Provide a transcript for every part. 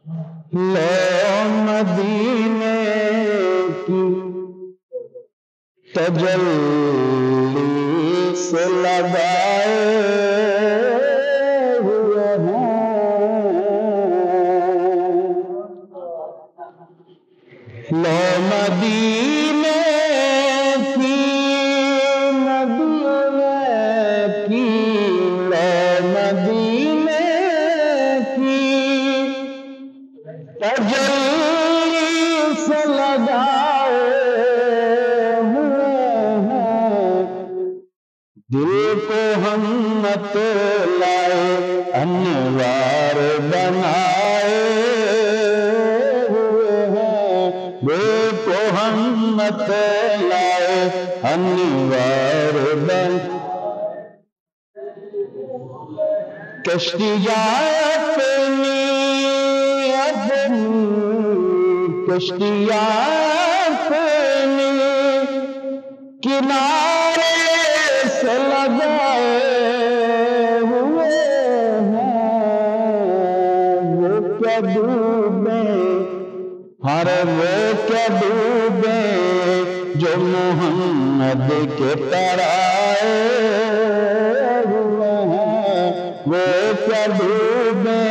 لو مدینے کی تجلی سے لگائے ہوئے ہیں، لو مدینے کی لو مدینے کی تجلی سے لگائے ہوئے ہیں، دل کو ہم مت لائے انوار بنائے ہوئے ہیں، دل کو ہم مت لائے انوار بنائے، کشتیاں اپنی کشتیاں اپنی کنارے سے لگائے ہوئے ہیں، وہ کیا ڈوبیں، ہر وہ کیا ڈوبیں جو محمد کے ترائے ہوئے ہیں، وہ کیا ڈوبیں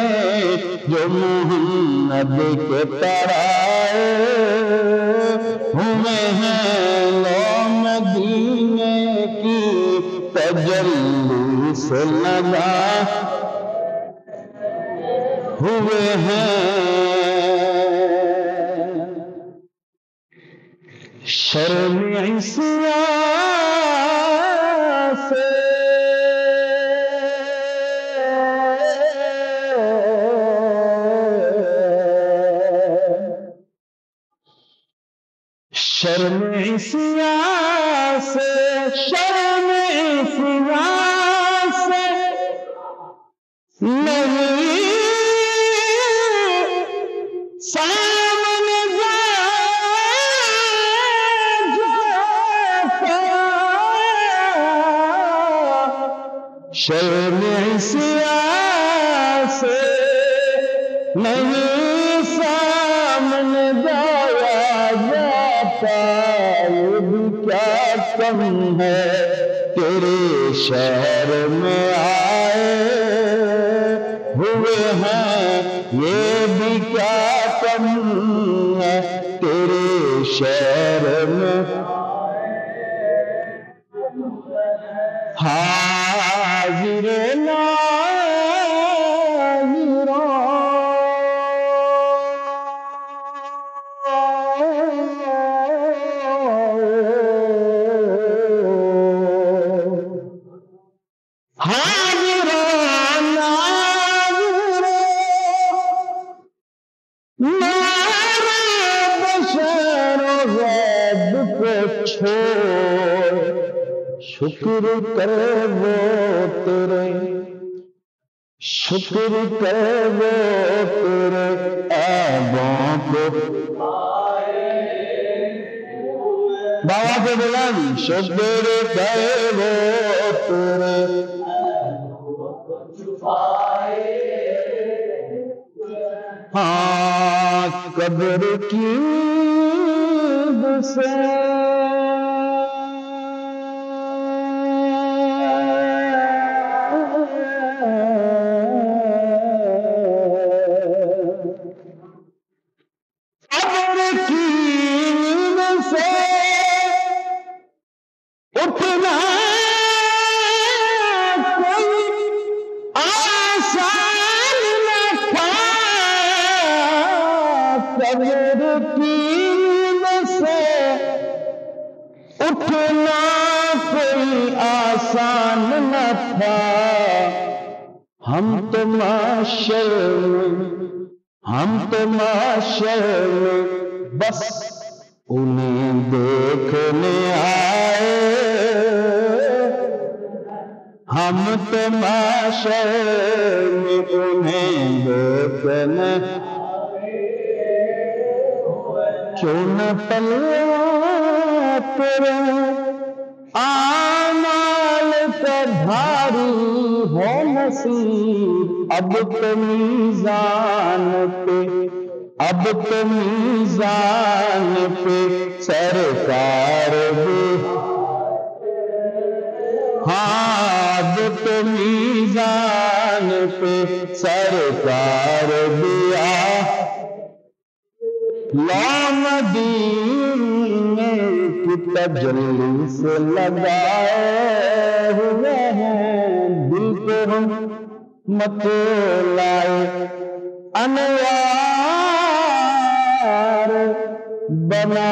جو محمد کے ترائے ہوئے ہیں، لو مدینے کی تجلی سے لگا ہوئے ہیں، شرم عصیان سے شرم عصیان سے شرم عصیان سے نہیں سامنے جاتا، شرم عصیان سے نہیں سامنے جایا جاتا، یہ بھی کیا کم ہے تیرے شہر میں آئے ہوئے ہیں، یہ بھی کیا کم ہے تیرے شہر میں، حاضر شکر کر وہ تیرے، شکر کر وہ تیرے عیبوں کو بابا کے بلند، شکر کر وہ تیرے ہاں قبر کی سے اٹھنا کوئی آسان نہ تھا، قبر کی نیند سے اٹھنا کوئی آسان نہ تھا، ہم تو معاشر میں بس انہیں دیکھنے آئے، ہم تو معاشر میں انہیں دیکھنے کیوں نہ تیرے اعمال کا بھاری ہے نصیب، اب تو میزان پہ سرکار بھی اب تو میزان پہ سرکار دیا لامدین میں کی تجلی سے لگائے ہوئے ہیں دل کو ہم مت لائے انوار بنا